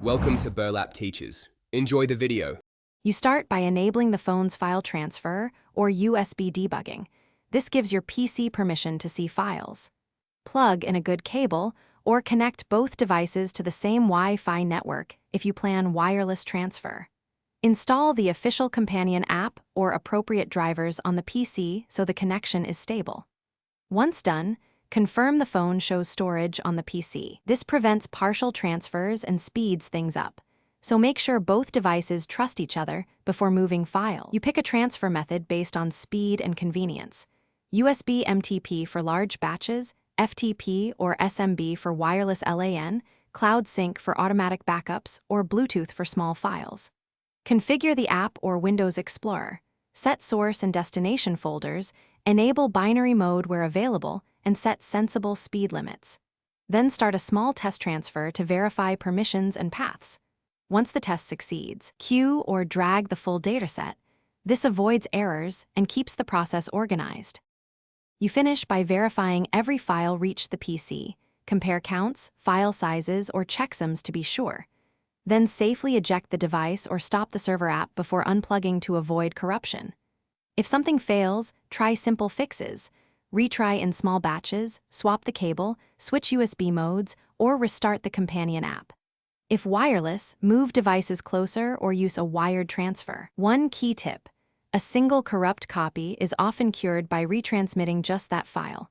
Welcome to Burlap Teachers. Enjoy the video. You start by enabling the phone's file transfer, or USB debugging. This gives your PC permission to see files. Plug in a good cable, or connect both devices to the same Wi-Fi network if you plan wireless transfer. Install the official companion app or appropriate drivers on the PC so the connection is stable. Once done, confirm the phone shows storage on the PC. This prevents partial transfers and speeds things up. So make sure both devices trust each other before moving files. You pick a transfer method based on speed and convenience. USB MTP for large batches, FTP or SMB for wireless LAN, Cloud Sync for automatic backups, or Bluetooth for small files. Configure the app or Windows Explorer. Set source and destination folders, enable binary mode where available, and set sensible speed limits. Then start a small test transfer to verify permissions and paths. Once the test succeeds, queue or drag the full dataset. This avoids errors and keeps the process organized. You finish by verifying every file reached the PC, compare counts, file sizes, or checksums to be sure. Then safely eject the device or stop the server app before unplugging to avoid corruption. If something fails, try simple fixes. Retry in small batches, swap the cable, switch USB modes, or restart the companion app. If wireless, move devices closer or use a wired transfer. One key tip: a single corrupt copy is often cured by retransmitting just that file.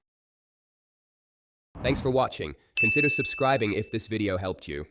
Thanks for watching. Consider subscribing if this video helped you.